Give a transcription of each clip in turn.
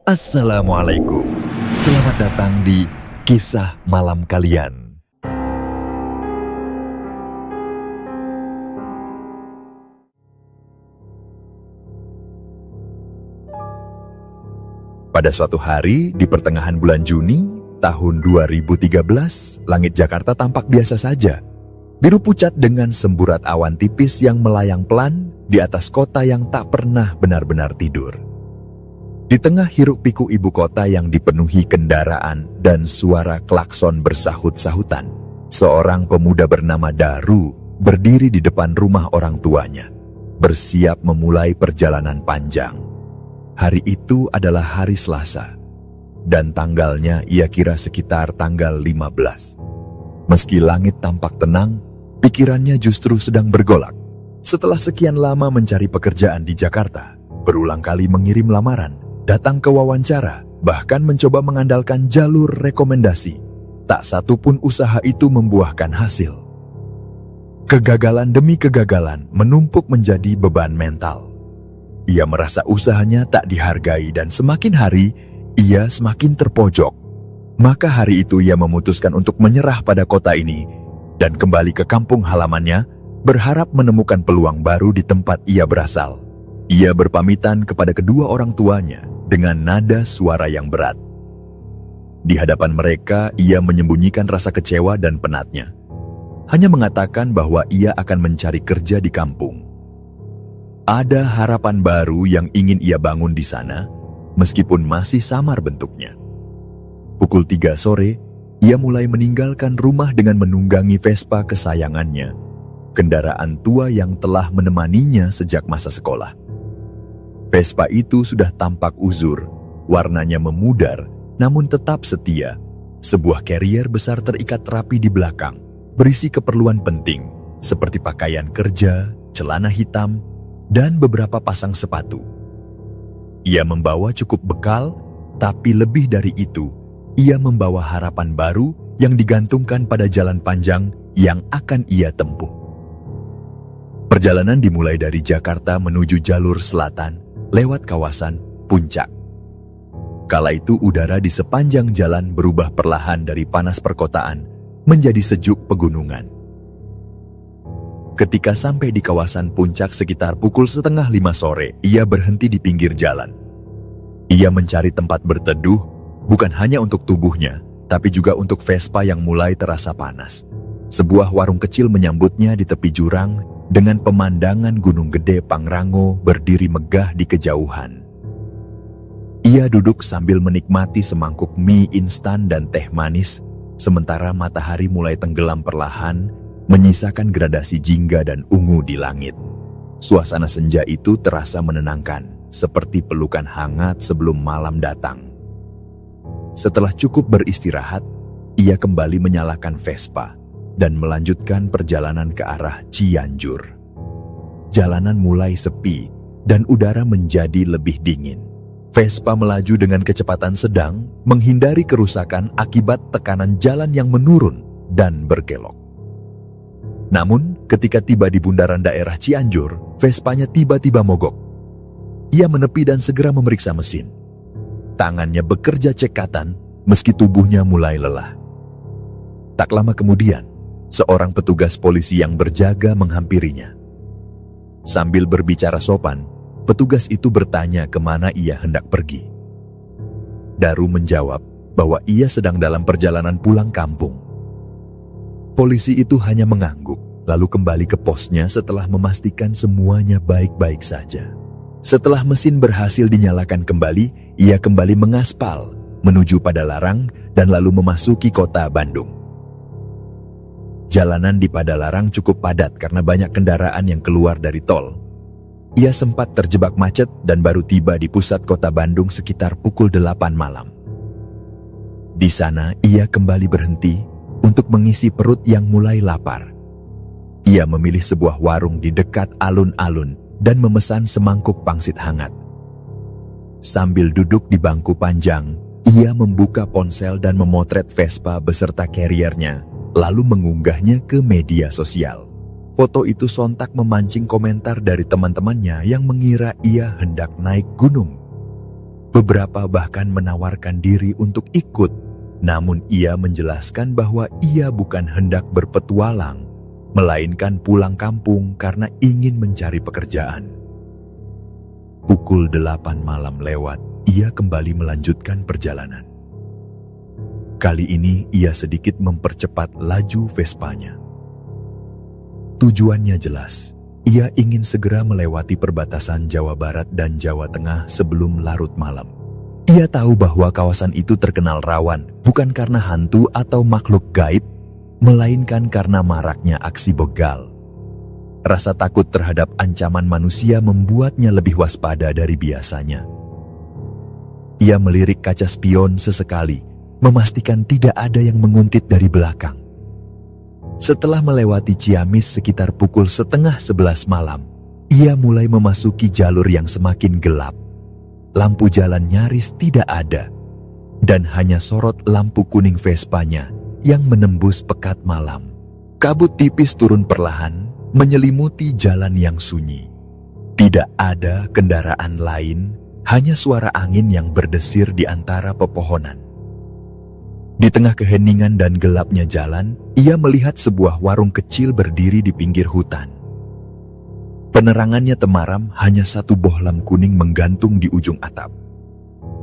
Assalamualaikum. Selamat datang di Kisah Malam Kalian. Pada suatu hari di pertengahan bulan Juni tahun 2013, langit Jakarta tampak biasa saja. Biru pucat dengan semburat awan tipis yang melayang pelan di atas kota yang tak pernah benar-benar tidur. Di tengah hiruk-pikuk ibu kota yang dipenuhi kendaraan dan suara klakson bersahut-sahutan, seorang pemuda bernama Daru berdiri di depan rumah orang tuanya, bersiap memulai perjalanan panjang. Hari itu adalah hari Selasa, dan tanggalnya ia kira sekitar tanggal 15. Meski langit tampak tenang, pikirannya justru sedang bergolak. Setelah sekian lama mencari pekerjaan di Jakarta, berulang kali mengirim lamaran, datang ke wawancara, bahkan mencoba mengandalkan jalur rekomendasi, tak satu pun usaha itu membuahkan hasil. Kegagalan demi kegagalan menumpuk menjadi beban mental. Ia merasa usahanya tak dihargai dan semakin hari, ia semakin terpojok. Maka hari itu ia memutuskan untuk menyerah pada kota ini dan kembali ke kampung halamannya, berharap menemukan peluang baru di tempat ia berasal. Ia berpamitan kepada kedua orang tuanya dengan nada suara yang berat. Di hadapan mereka, ia menyembunyikan rasa kecewa dan penatnya. Hanya mengatakan bahwa ia akan mencari kerja di kampung. Ada harapan baru yang ingin ia bangun di sana, meskipun masih samar bentuknya. Pukul 3 sore, ia mulai meninggalkan rumah dengan menunggangi Vespa kesayangannya, kendaraan tua yang telah menemaninya sejak masa sekolah. Vespa itu sudah tampak uzur, warnanya memudar, namun tetap setia. Sebuah carrier besar terikat rapi di belakang, berisi keperluan penting, seperti pakaian kerja, celana hitam, dan beberapa pasang sepatu. Ia membawa cukup bekal, tapi lebih dari itu, ia membawa harapan baru yang digantungkan pada jalan panjang yang akan ia tempuh. Perjalanan dimulai dari Jakarta menuju jalur selatan, lewat kawasan Puncak. Kala itu udara di sepanjang jalan berubah perlahan dari panas perkotaan menjadi sejuk pegunungan. Ketika sampai di kawasan Puncak sekitar pukul 4:30 sore, ia berhenti di pinggir jalan. Ia mencari tempat berteduh, bukan hanya untuk tubuhnya, tapi juga untuk Vespa yang mulai terasa panas. Sebuah warung kecil menyambutnya di tepi jurang, dengan pemandangan Gunung Gede Pangrango berdiri megah di kejauhan. Ia duduk sambil menikmati semangkuk mie instan dan teh manis, sementara matahari mulai tenggelam perlahan, menyisakan gradasi jingga dan ungu di langit. Suasana senja itu terasa menenangkan, seperti pelukan hangat sebelum malam datang. Setelah cukup beristirahat, ia kembali menyalakan Vespa dan melanjutkan perjalanan ke arah Cianjur. Jalanan mulai sepi dan udara menjadi lebih dingin. Vespa melaju dengan kecepatan sedang, menghindari kerusakan akibat tekanan jalan yang menurun dan berkelok. Namun, ketika tiba di bundaran daerah Cianjur, Vespanya tiba-tiba mogok. Ia menepi dan segera memeriksa mesin. Tangannya bekerja cekatan meski tubuhnya mulai lelah. Tak lama kemudian, seorang petugas polisi yang berjaga menghampirinya. Sambil berbicara sopan, petugas itu bertanya kemana ia hendak pergi. Daru menjawab bahwa ia sedang dalam perjalanan pulang kampung. Polisi itu hanya mengangguk, lalu kembali ke posnya setelah memastikan semuanya baik-baik saja. Setelah mesin berhasil dinyalakan kembali, ia kembali mengaspal, menuju Padalarang dan lalu memasuki kota Bandung. Jalanan di Padalarang cukup padat karena banyak kendaraan yang keluar dari tol. Ia sempat terjebak macet dan baru tiba di pusat kota Bandung sekitar pukul 8 malam. Di sana, ia kembali berhenti untuk mengisi perut yang mulai lapar. Ia memilih sebuah warung di dekat alun-alun dan memesan semangkuk pangsit hangat. Sambil duduk di bangku panjang, ia membuka ponsel dan memotret Vespa beserta carriernya, lalu mengunggahnya ke media sosial. Foto itu sontak memancing komentar dari teman-temannya yang mengira ia hendak naik gunung. Beberapa bahkan menawarkan diri untuk ikut, namun ia menjelaskan bahwa ia bukan hendak berpetualang, melainkan pulang kampung karena ingin mencari pekerjaan. Pukul 8 malam lewat, ia kembali melanjutkan perjalanan. Kali ini ia sedikit mempercepat laju Vespanya. Tujuannya jelas, ia ingin segera melewati perbatasan Jawa Barat dan Jawa Tengah sebelum larut malam. Ia tahu bahwa kawasan itu terkenal rawan bukan karena hantu atau makhluk gaib, melainkan karena maraknya aksi begal. Rasa takut terhadap ancaman manusia membuatnya lebih waspada dari biasanya. Ia melirik kaca spion sesekali, memastikan tidak ada yang menguntit dari belakang. Setelah melewati Ciamis sekitar pukul 10:30 malam, ia mulai memasuki jalur yang semakin gelap. Lampu jalan nyaris tidak ada, dan hanya sorot lampu kuning Vespanya yang menembus pekat malam. Kabut tipis turun perlahan, menyelimuti jalan yang sunyi. Tidak ada kendaraan lain, hanya suara angin yang berdesir di antara pepohonan. Di tengah keheningan dan gelapnya jalan, ia melihat sebuah warung kecil berdiri di pinggir hutan. Penerangannya temaram, hanya satu bohlam kuning menggantung di ujung atap.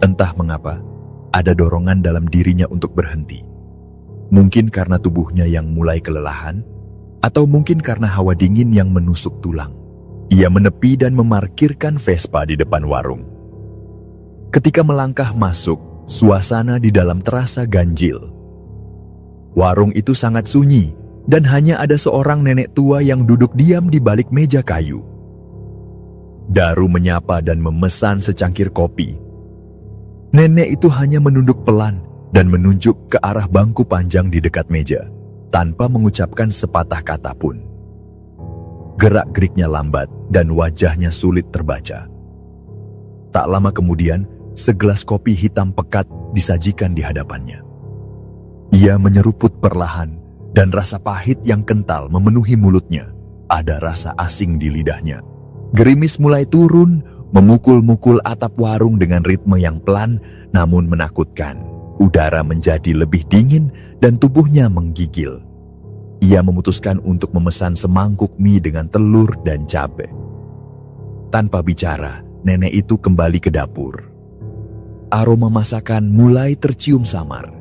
Entah mengapa, ada dorongan dalam dirinya untuk berhenti. Mungkin karena tubuhnya yang mulai kelelahan, atau mungkin karena hawa dingin yang menusuk tulang. Ia menepi dan memarkirkan Vespa di depan warung. Ketika melangkah masuk, suasana di dalam terasa ganjil. Warung itu sangat sunyi, dan hanya ada seorang nenek tua yang duduk diam di balik meja kayu. Daru menyapa dan memesan secangkir kopi. Nenek itu hanya menunduk pelan dan menunjuk ke arah bangku panjang di dekat meja, tanpa mengucapkan sepatah kata pun. Gerak-geriknya lambat dan wajahnya sulit terbaca. Tak lama kemudian, segelas kopi hitam pekat disajikan di hadapannya. Ia menyeruput perlahan, dan rasa pahit yang kental memenuhi mulutnya. Ada rasa asing di lidahnya. Gerimis mulai turun, memukul-mukul atap warung dengan ritme yang pelan namun menakutkan. Udara menjadi lebih dingin dan tubuhnya menggigil. Ia memutuskan untuk memesan semangkuk mie dengan telur dan cabai. Tanpa bicara, nenek itu kembali ke dapur. Aroma masakan mulai tercium samar.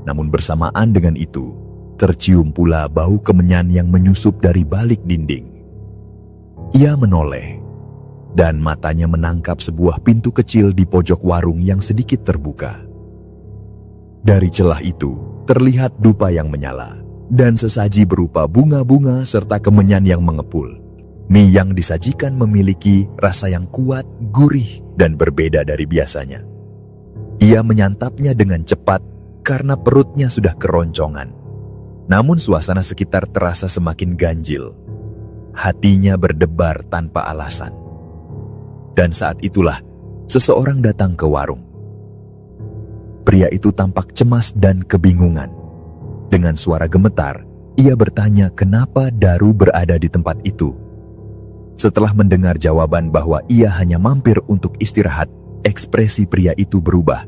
Namun bersamaan dengan itu, tercium pula bau kemenyan yang menyusup dari balik dinding. Ia menoleh, dan matanya menangkap sebuah pintu kecil di pojok warung yang sedikit terbuka. Dari celah itu, terlihat dupa yang menyala, dan sesaji berupa bunga-bunga serta kemenyan yang mengepul. Mie yang disajikan memiliki rasa yang kuat, gurih, dan berbeda dari biasanya. Ia menyantapnya dengan cepat karena perutnya sudah keroncongan. Namun suasana sekitar terasa semakin ganjil. Hatinya berdebar tanpa alasan. Dan saat itulah, seseorang datang ke warung. Pria itu tampak cemas dan kebingungan. Dengan suara gemetar, ia bertanya kenapa Daru berada di tempat itu. Setelah mendengar jawaban bahwa ia hanya mampir untuk istirahat, ekspresi pria itu berubah.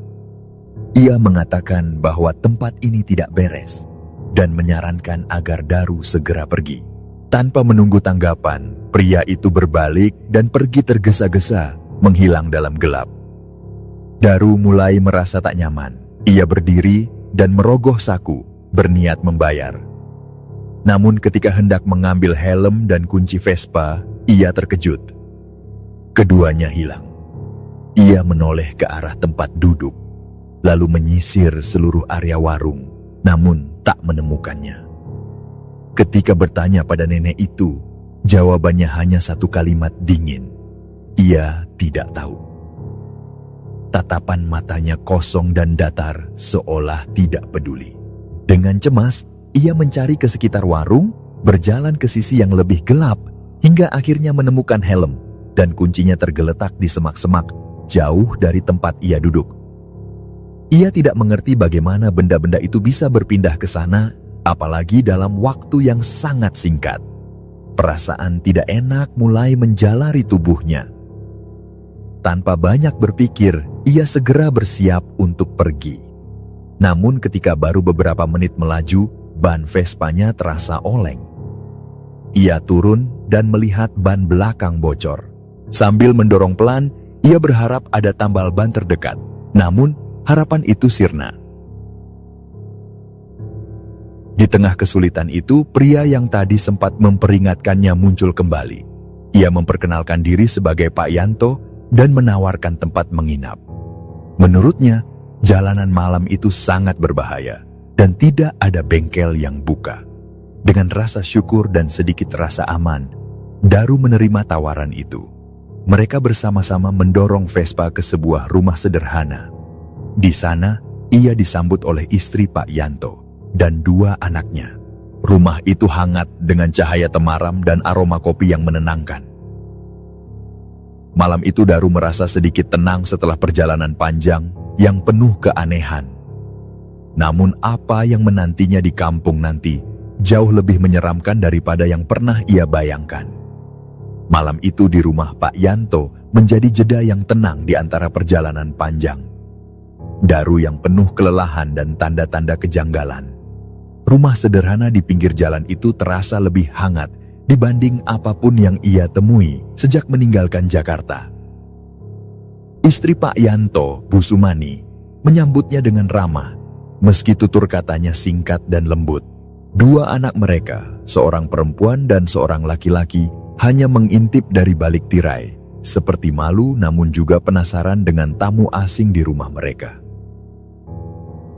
Ia mengatakan bahwa tempat ini tidak beres dan menyarankan agar Daru segera pergi. Tanpa menunggu tanggapan, pria itu berbalik dan pergi tergesa-gesa, menghilang dalam gelap. Daru mulai merasa tak nyaman. Ia berdiri dan merogoh saku, berniat membayar. Namun ketika hendak mengambil helm dan kunci Vespa, ia terkejut. Keduanya hilang. Ia menoleh ke arah tempat duduk, lalu menyisir seluruh area warung, namun tak menemukannya. Ketika bertanya pada nenek itu, jawabannya hanya satu kalimat dingin. Ia tidak tahu. Tatapan matanya kosong dan datar, seolah tidak peduli. Dengan cemas, ia mencari ke sekitar warung, berjalan ke sisi yang lebih gelap, hingga akhirnya menemukan helm, dan kuncinya tergeletak di semak-semak, jauh dari tempat ia duduk. Ia tidak mengerti bagaimana benda-benda itu bisa berpindah ke sana, apalagi dalam waktu yang sangat singkat. Perasaan tidak enak mulai menjalari tubuhnya. Tanpa banyak berpikir, ia segera bersiap untuk pergi. Namun ketika baru beberapa menit melaju, ban Vespanya terasa oleng. Ia turun dan melihat ban belakang bocor. Sambil mendorong pelan, ia berharap ada tambal ban terdekat. Namun, harapan itu sirna. Di tengah kesulitan itu, pria yang tadi sempat memperingatkannya muncul kembali. Ia memperkenalkan diri sebagai Pak Yanto dan menawarkan tempat menginap. Menurutnya, jalanan malam itu sangat berbahaya dan tidak ada bengkel yang buka. Dengan rasa syukur dan sedikit rasa aman, Daru menerima tawaran itu. Mereka bersama-sama mendorong Vespa ke sebuah rumah sederhana. Di sana, ia disambut oleh istri Pak Yanto dan 2 anaknya. Rumah itu hangat dengan cahaya temaram dan aroma kopi yang menenangkan. Malam itu Daru merasa sedikit tenang setelah perjalanan panjang yang penuh keanehan. Namun apa yang menantinya di kampung nanti jauh lebih menyeramkan daripada yang pernah ia bayangkan. Malam itu di rumah Pak Yanto menjadi jeda yang tenang di antara perjalanan panjang. Daru yang penuh kelelahan dan tanda-tanda kejanggalan. Rumah sederhana di pinggir jalan itu terasa lebih hangat dibanding apapun yang ia temui sejak meninggalkan Jakarta. Istri Pak Yanto, Bu Sumani, menyambutnya dengan ramah, meski tutur katanya singkat dan lembut. 2 anak mereka, seorang perempuan dan seorang laki-laki, hanya mengintip dari balik tirai, seperti malu namun juga penasaran dengan tamu asing di rumah mereka.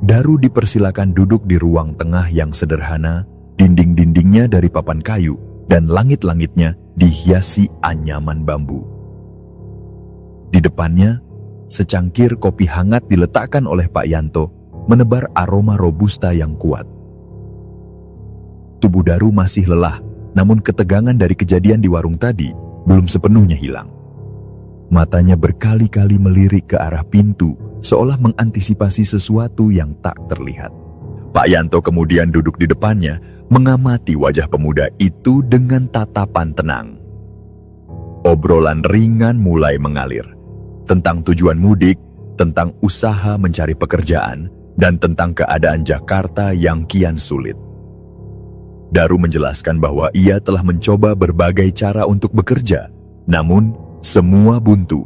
Daru dipersilakan duduk di ruang tengah yang sederhana, dinding-dindingnya dari papan kayu, dan langit-langitnya dihiasi anyaman bambu. Di depannya, secangkir kopi hangat diletakkan oleh Pak Yanto, menebar aroma robusta yang kuat. Tubuh Daru masih lelah, namun ketegangan dari kejadian di warung tadi belum sepenuhnya hilang. Matanya berkali-kali melirik ke arah pintu, seolah mengantisipasi sesuatu yang tak terlihat. Pak Yanto kemudian duduk di depannya, mengamati wajah pemuda itu dengan tatapan tenang. Obrolan ringan mulai mengalir, tentang tujuan mudik, tentang usaha mencari pekerjaan, dan tentang keadaan Jakarta yang kian sulit. Daru menjelaskan bahwa ia telah mencoba berbagai cara untuk bekerja, namun semua buntu.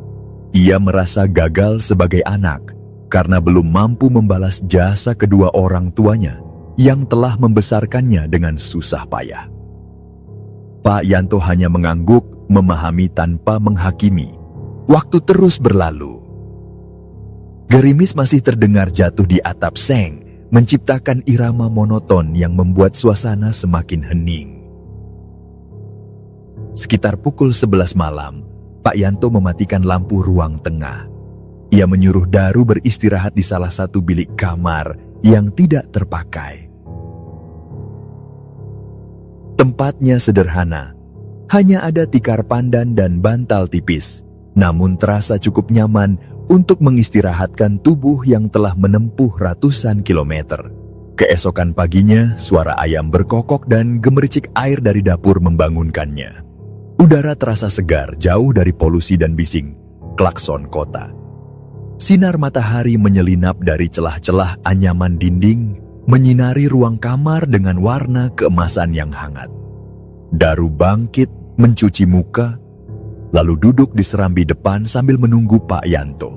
Ia merasa gagal sebagai anak, karena belum mampu membalas jasa kedua orang tuanya yang telah membesarkannya dengan susah payah. Pak Yanto hanya mengangguk, memahami tanpa menghakimi. Waktu terus berlalu. Gerimis masih terdengar jatuh di atap seng, menciptakan irama monoton yang membuat suasana semakin hening. Sekitar pukul 11 malam, Pak Yanto mematikan lampu ruang tengah. Ia menyuruh Daru beristirahat di salah satu bilik kamar yang tidak terpakai. Tempatnya sederhana, hanya ada tikar pandan dan bantal tipis, namun terasa cukup nyaman untuk mengistirahatkan tubuh yang telah menempuh ratusan kilometer. Keesokan paginya, suara ayam berkokok dan gemericik air dari dapur membangunkannya. Udara terasa segar jauh dari polusi dan bising klakson kota. Sinar matahari menyelinap dari celah-celah anyaman dinding, menyinari ruang kamar dengan warna keemasan yang hangat. Daru bangkit, mencuci muka, lalu duduk di serambi depan sambil menunggu Pak Yanto.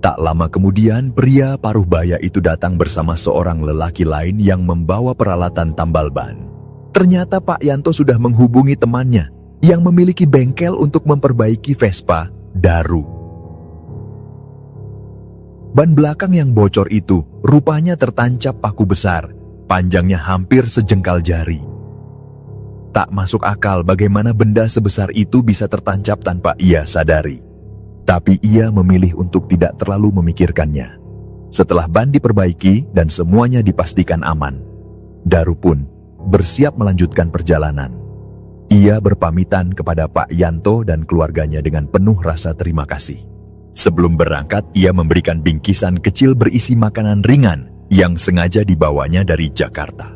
Tak lama kemudian, pria paruh baya itu datang bersama seorang lelaki lain yang membawa peralatan tambal ban. Ternyata Pak Yanto sudah menghubungi temannya yang memiliki bengkel untuk memperbaiki Vespa, Daru. Ban belakang yang bocor itu rupanya tertancap paku besar, panjangnya hampir sejengkal jari. Tak masuk akal bagaimana benda sebesar itu bisa tertancap tanpa ia sadari. Tapi ia memilih untuk tidak terlalu memikirkannya. Setelah ban diperbaiki dan semuanya dipastikan aman, Daru pun bersiap melanjutkan perjalanan. Ia berpamitan kepada Pak Yanto dan keluarganya dengan penuh rasa terima kasih. Sebelum berangkat, ia memberikan bingkisan kecil berisi makanan ringan yang sengaja dibawanya dari Jakarta.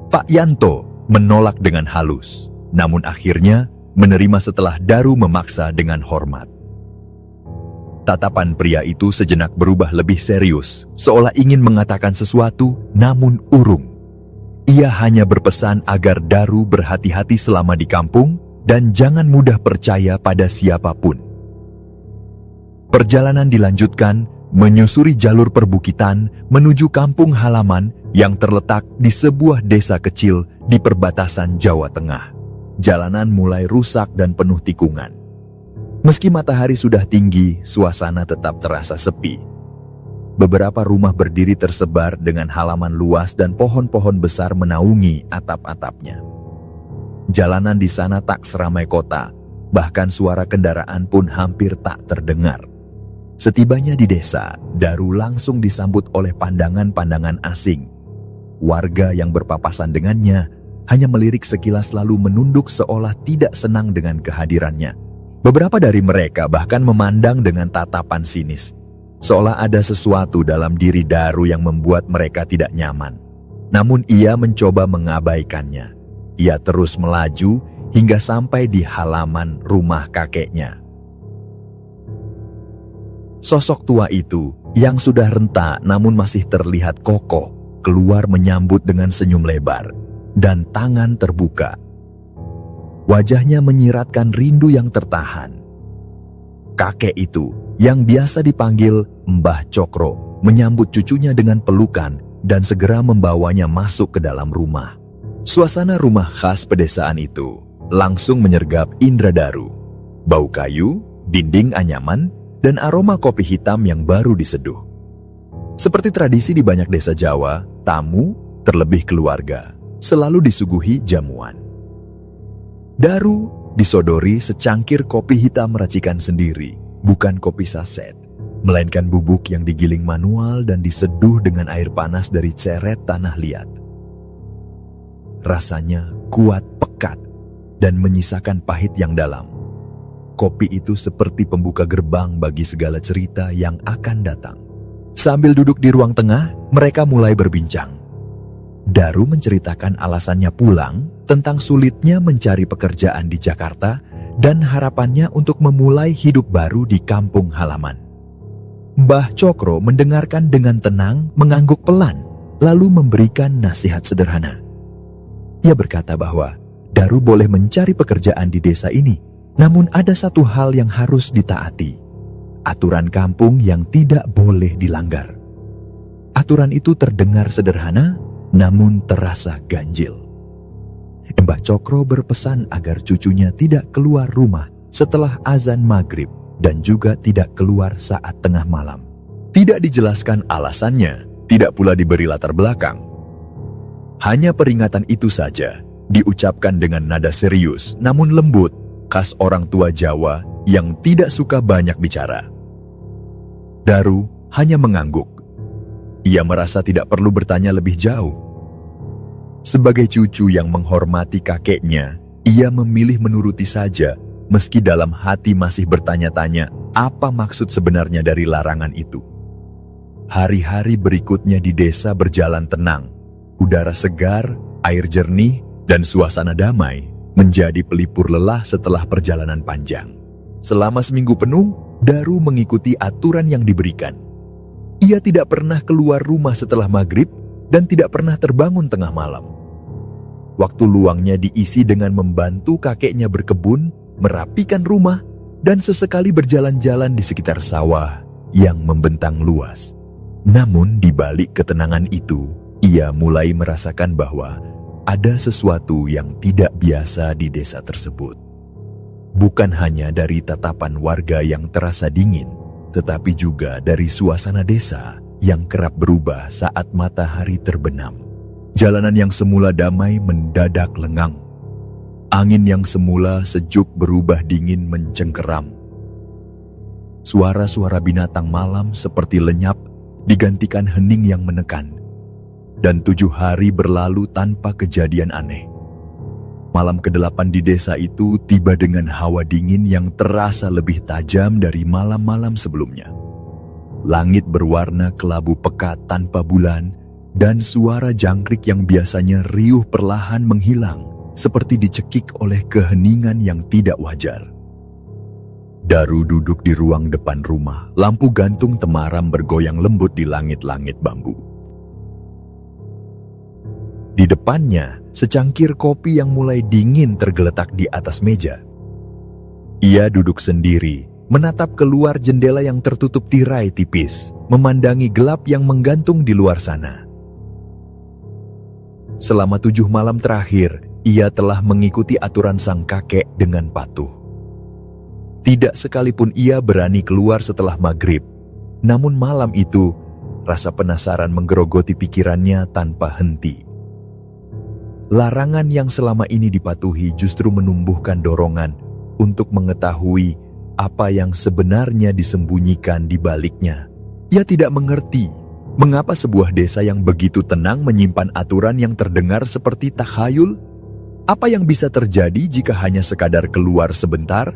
Pak Yanto menolak dengan halus, namun akhirnya menerima setelah Daru memaksa dengan hormat. Tatapan pria itu sejenak berubah lebih serius, seolah ingin mengatakan sesuatu, namun urung. Ia hanya berpesan agar Daru berhati-hati selama di kampung dan jangan mudah percaya pada siapapun. Perjalanan dilanjutkan, menyusuri jalur perbukitan menuju kampung halaman yang terletak di sebuah desa kecil di perbatasan Jawa Tengah. Jalanan mulai rusak dan penuh tikungan. Meski matahari sudah tinggi, suasana tetap terasa sepi. Beberapa rumah berdiri tersebar dengan halaman luas dan pohon-pohon besar menaungi atap-atapnya. Jalanan di sana tak seramai kota, bahkan suara kendaraan pun hampir tak terdengar. Setibanya di desa, Daru langsung disambut oleh pandangan-pandangan asing. Warga yang berpapasan dengannya hanya melirik sekilas lalu menunduk seolah tidak senang dengan kehadirannya. Beberapa dari mereka bahkan memandang dengan tatapan sinis, seolah ada sesuatu dalam diri Daru yang membuat mereka tidak nyaman. Namun ia mencoba mengabaikannya. Ia terus melaju hingga sampai di halaman rumah kakeknya. Sosok tua itu yang sudah renta namun masih terlihat kokoh keluar menyambut dengan senyum lebar dan tangan terbuka. Wajahnya menyiratkan rindu yang tertahan. Kakek itu yang biasa dipanggil Mbah Cokro menyambut cucunya dengan pelukan dan segera membawanya masuk ke dalam rumah. Suasana rumah khas pedesaan itu langsung menyergap indra Daru. Bau kayu, dinding anyaman, dan aroma kopi hitam yang baru diseduh. Seperti tradisi di banyak desa Jawa, tamu, terlebih keluarga, selalu disuguhi jamuan. Daru disodori secangkir kopi hitam racikan sendiri, bukan kopi saset, melainkan bubuk yang digiling manual dan diseduh dengan air panas dari ceret tanah liat. Rasanya kuat, pekat, dan menyisakan pahit yang dalam. Kopi itu seperti pembuka gerbang bagi segala cerita yang akan datang. Sambil duduk di ruang tengah, mereka mulai berbincang. Daru menceritakan alasannya pulang tentang sulitnya mencari pekerjaan di Jakarta dan harapannya untuk memulai hidup baru di kampung halaman. Mbah Cokro mendengarkan dengan tenang, mengangguk pelan, lalu memberikan nasihat sederhana. Ia berkata bahwa Daru boleh mencari pekerjaan di desa ini, namun ada satu hal yang harus ditaati, aturan kampung yang tidak boleh dilanggar. Aturan itu terdengar sederhana, namun terasa ganjil. Mbah Cokro berpesan agar cucunya tidak keluar rumah setelah azan maghrib dan juga tidak keluar saat tengah malam. Tidak dijelaskan alasannya, tidak pula diberi latar belakang. Hanya peringatan itu saja, diucapkan dengan nada serius namun lembut, khas orang tua Jawa yang tidak suka banyak bicara. Daru hanya mengangguk. Ia merasa tidak perlu bertanya lebih jauh. Sebagai cucu yang menghormati kakeknya, ia memilih menuruti saja, meski dalam hati masih bertanya-tanya apa maksud sebenarnya dari larangan itu. Hari-hari berikutnya di desa berjalan tenang. Udara segar, air jernih, dan suasana damai menjadi pelipur lelah setelah perjalanan panjang. Selama seminggu penuh, Daru mengikuti aturan yang diberikan. Ia tidak pernah keluar rumah setelah maghrib dan tidak pernah terbangun tengah malam. Waktu luangnya diisi dengan membantu kakeknya berkebun, merapikan rumah, dan sesekali berjalan-jalan di sekitar sawah yang membentang luas. Namun di balik ketenangan itu, ia mulai merasakan bahwa ada sesuatu yang tidak biasa di desa tersebut. Bukan hanya dari tatapan warga yang terasa dingin, tetapi juga dari suasana desa yang kerap berubah saat matahari terbenam. Jalanan yang semula damai mendadak lengang. Angin yang semula sejuk berubah dingin mencengkeram. Suara-suara binatang malam seperti lenyap digantikan hening yang menekan. Dan 7 hari berlalu tanpa kejadian aneh. Malam ke-8 di desa itu tiba dengan hawa dingin yang terasa lebih tajam dari malam-malam sebelumnya. Langit berwarna kelabu pekat tanpa bulan, dan suara jangkrik yang biasanya riuh perlahan menghilang, seperti dicekik oleh keheningan yang tidak wajar. Daru duduk di ruang depan rumah, lampu gantung temaram bergoyang lembut di langit-langit bambu. Di depannya, secangkir kopi yang mulai dingin tergeletak di atas meja. Ia duduk sendiri, menatap keluar jendela yang tertutup tirai tipis, memandangi gelap yang menggantung di luar sana. Selama 7 malam terakhir, ia telah mengikuti aturan sang kakek dengan patuh. Tidak sekalipun ia berani keluar setelah maghrib. Namun malam itu, rasa penasaran menggerogoti pikirannya tanpa henti. Larangan yang selama ini dipatuhi justru menumbuhkan dorongan untuk mengetahui apa yang sebenarnya disembunyikan di baliknya. Ia tidak mengerti mengapa sebuah desa yang begitu tenang menyimpan aturan yang terdengar seperti takhayul. Apa yang bisa terjadi jika hanya sekadar keluar sebentar?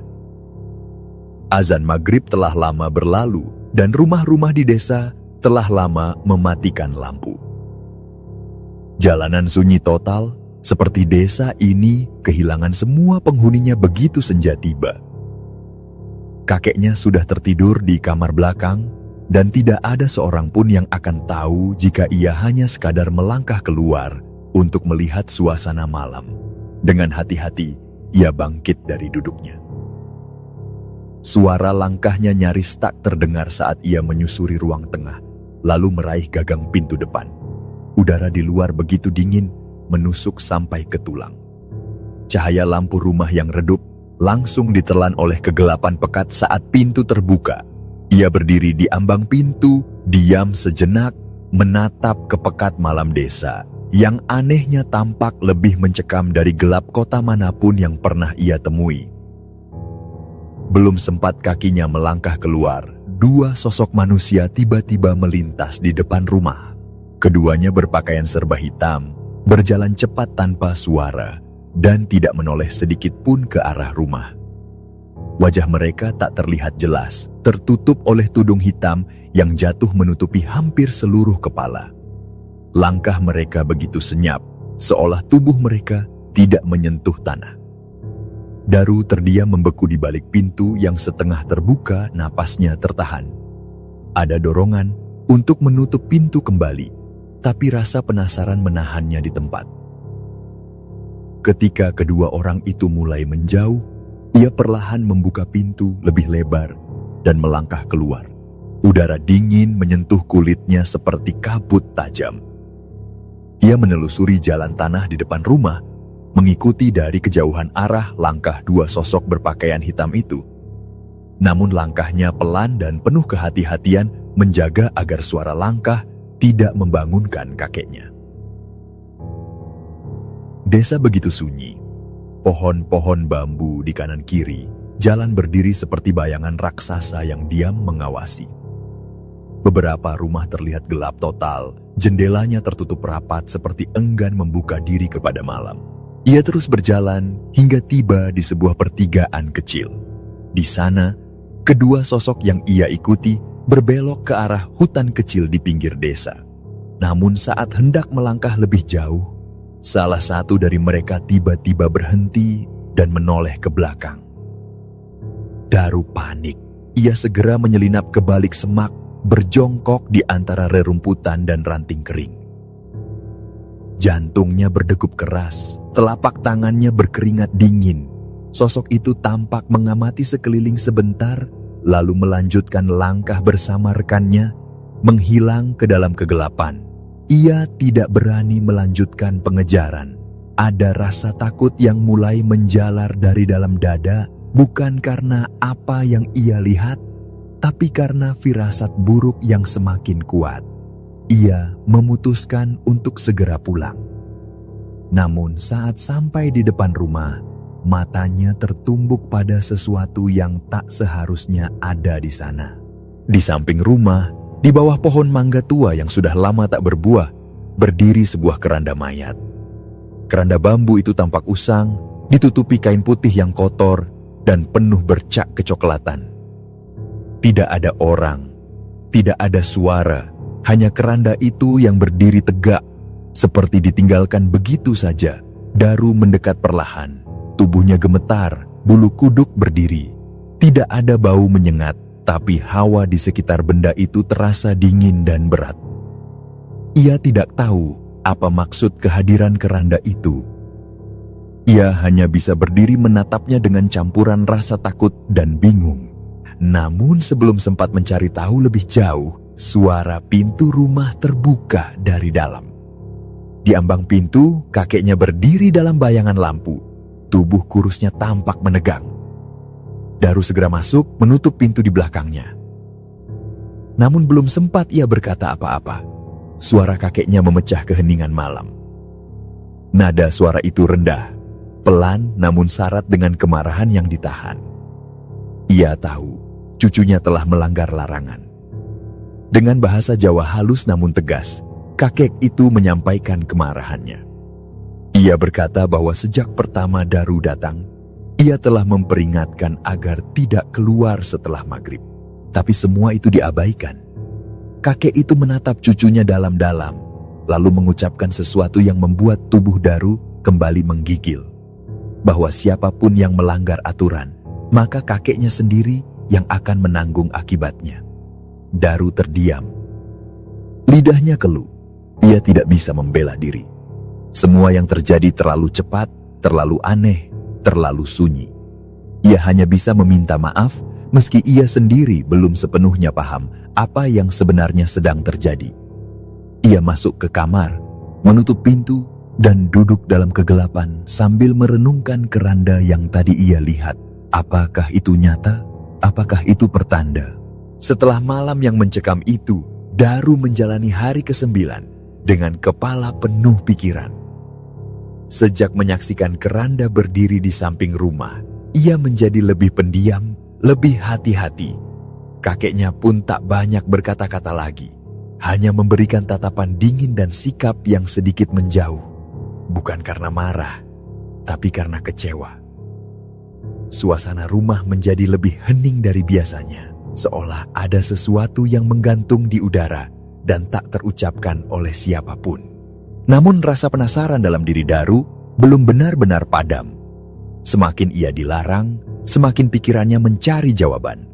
Azan maghrib telah lama berlalu dan rumah-rumah di desa telah lama mematikan lampu. Jalanan sunyi total, seperti desa ini kehilangan semua penghuninya begitu senja tiba. Kakeknya sudah tertidur di kamar belakang dan tidak ada seorang pun yang akan tahu jika ia hanya sekadar melangkah keluar untuk melihat suasana malam. Dengan hati-hati, ia bangkit dari duduknya. Suara langkahnya nyaris tak terdengar saat ia menyusuri ruang tengah, lalu meraih gagang pintu depan. Udara di luar begitu dingin, menusuk sampai ke tulang. Cahaya lampu rumah yang redup langsung ditelan oleh kegelapan pekat saat pintu terbuka. Ia berdiri di ambang pintu, diam sejenak, menatap ke pekat malam desa, yang anehnya tampak lebih mencekam dari gelap kota manapun yang pernah ia temui. Belum sempat kakinya melangkah keluar, 2 sosok manusia tiba-tiba melintas di depan rumah. Keduanya berpakaian serba hitam, berjalan cepat tanpa suara, dan tidak menoleh sedikit pun ke arah rumah. Wajah mereka tak terlihat jelas, tertutup oleh tudung hitam yang jatuh menutupi hampir seluruh kepala. Langkah mereka begitu senyap, seolah tubuh mereka tidak menyentuh tanah. Daru terdiam membeku di balik pintu yang setengah terbuka, napasnya tertahan. Ada dorongan untuk menutup pintu kembali, tapi rasa penasaran menahannya di tempat. Ketika kedua orang itu mulai menjauh, ia perlahan membuka pintu lebih lebar dan melangkah keluar. Udara dingin menyentuh kulitnya seperti kabut tajam. Ia menelusuri jalan tanah di depan rumah, mengikuti dari kejauhan arah langkah 2 sosok berpakaian hitam itu. Namun langkahnya pelan dan penuh kehati-hatian menjaga agar suara langkah tidak membangunkan kakeknya. Desa begitu sunyi. Pohon-pohon bambu di kanan kiri, jalan berdiri seperti bayangan raksasa yang diam mengawasi. Beberapa rumah terlihat gelap total, jendelanya tertutup rapat seperti enggan membuka diri kepada malam. Ia terus berjalan hingga tiba di sebuah pertigaan kecil. Di sana, kedua sosok yang ia ikuti berbelok ke arah hutan kecil di pinggir desa. Namun saat hendak melangkah lebih jauh, salah satu dari mereka tiba-tiba berhenti dan menoleh ke belakang. Daru panik. Ia segera menyelinap ke balik semak, berjongkok di antara rerumputan dan ranting kering. Jantungnya berdegup keras, telapak tangannya berkeringat dingin. Sosok itu tampak mengamati sekeliling sebentar, lalu melanjutkan langkah bersama rekannya, menghilang ke dalam kegelapan. Ia tidak berani melanjutkan pengejaran. Ada rasa takut yang mulai menjalar dari dalam dada, bukan karena apa yang ia lihat, tapi karena firasat buruk yang semakin kuat. Ia memutuskan untuk segera pulang. Namun saat sampai di depan rumah, matanya tertumbuk pada sesuatu yang tak seharusnya ada di sana. Di samping rumah, di bawah pohon mangga tua yang sudah lama tak berbuah, berdiri sebuah keranda mayat. Keranda bambu itu tampak usang, ditutupi kain putih yang kotor dan penuh bercak kecoklatan. Tidak ada orang, tidak ada suara, hanya keranda itu yang berdiri tegak, seperti ditinggalkan begitu saja. Daru mendekat perlahan, tubuhnya gemetar, bulu kuduk berdiri. Tidak ada bau menyengat, tapi hawa di sekitar benda itu terasa dingin dan berat. Ia tidak tahu apa maksud kehadiran keranda itu. Ia hanya bisa berdiri menatapnya dengan campuran rasa takut dan bingung. Namun sebelum sempat mencari tahu lebih jauh, suara pintu rumah terbuka dari dalam. Di ambang pintu, kakeknya berdiri dalam bayangan lampu. Tubuh kurusnya tampak menegang. Daru segera masuk, menutup pintu di belakangnya. Namun belum sempat ia berkata apa-apa, suara kakeknya memecah keheningan malam. Nada suara itu rendah, pelan namun syarat dengan kemarahan yang ditahan. Ia tahu cucunya telah melanggar larangan. Dengan bahasa Jawa halus namun tegas, kakek itu menyampaikan kemarahannya. Ia berkata bahwa sejak pertama Daru datang, ia telah memperingatkan agar tidak keluar setelah maghrib. Tapi semua itu diabaikan. Kakek itu menatap cucunya dalam-dalam, lalu mengucapkan sesuatu yang membuat tubuh Daru kembali menggigil. Bahwa siapapun yang melanggar aturan, maka kakeknya sendiri yang akan menanggung akibatnya. Daru terdiam. Lidahnya keluh. Ia tidak bisa membela diri. Semua yang terjadi terlalu cepat, terlalu aneh, terlalu sunyi. Ia hanya bisa meminta maaf, meski ia sendiri belum sepenuhnya paham apa yang sebenarnya sedang terjadi. Ia masuk ke kamar, menutup pintu, dan duduk dalam kegelapan sambil merenungkan keranda yang tadi ia lihat. Apakah itu nyata? Apakah itu pertanda? Setelah malam yang mencekam itu, Daru menjalani hari ke-9 dengan kepala penuh pikiran. Sejak menyaksikan keranda berdiri di samping rumah, ia menjadi lebih pendiam, lebih hati-hati. Kakeknya pun tak banyak berkata-kata lagi, hanya memberikan tatapan dingin dan sikap yang sedikit menjauh. Bukan karena marah, tapi karena kecewa. Suasana rumah menjadi lebih hening dari biasanya, seolah ada sesuatu yang menggantung di udara dan tak terucapkan oleh siapapun. Namun rasa penasaran dalam diri Daru belum benar-benar padam. Semakin ia dilarang, semakin pikirannya mencari jawaban.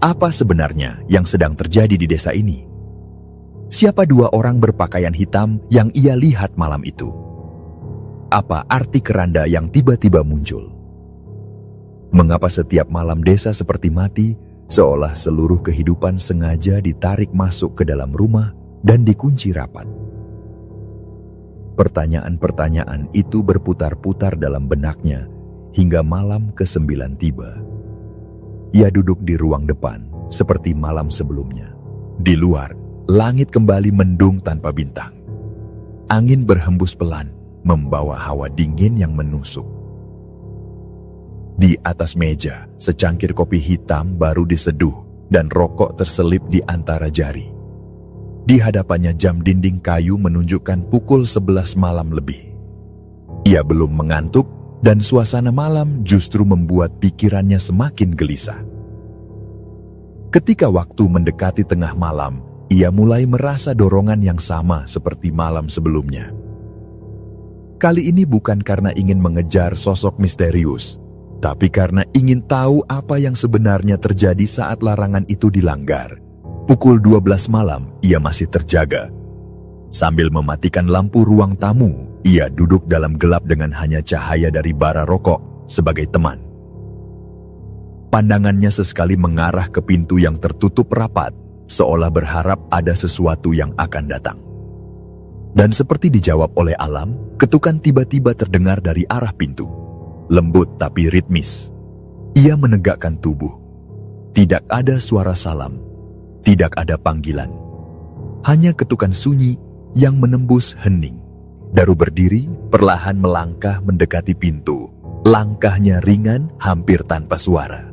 Apa sebenarnya yang sedang terjadi di desa ini? Siapa dua orang berpakaian hitam yang ia lihat malam itu? Apa arti keranda yang tiba-tiba muncul? Mengapa setiap malam desa seperti mati, seolah seluruh kehidupan sengaja ditarik masuk ke dalam rumah dan dikunci rapat? Pertanyaan-pertanyaan itu berputar-putar dalam benaknya hingga malam ke-9 tiba. Ia duduk di ruang depan seperti malam sebelumnya. Di luar, langit kembali mendung tanpa bintang. Angin berhembus pelan, membawa hawa dingin yang menusuk. Di atas meja, secangkir kopi hitam baru diseduh dan rokok terselip di antara jari. Di hadapannya jam dinding kayu menunjukkan pukul 11 malam lebih. Ia belum mengantuk dan suasana malam justru membuat pikirannya semakin gelisah. Ketika waktu mendekati tengah malam, ia mulai merasa dorongan yang sama seperti malam sebelumnya. Kali ini bukan karena ingin mengejar sosok misterius, tapi karena ingin tahu apa yang sebenarnya terjadi saat larangan itu dilanggar. Pukul 12 malam, ia masih terjaga. Sambil mematikan lampu ruang tamu, ia duduk dalam gelap dengan hanya cahaya dari bara rokok sebagai teman. Pandangannya sesekali mengarah ke pintu yang tertutup rapat, seolah berharap ada sesuatu yang akan datang. Dan seperti dijawab oleh alam, ketukan tiba-tiba terdengar dari arah pintu. Lembut tapi ritmis. Ia menegakkan tubuh. Tidak ada suara salam. Tidak ada panggilan. Hanya ketukan sunyi yang menembus hening. Daru berdiri, perlahan melangkah mendekati pintu. Langkahnya ringan, hampir tanpa suara.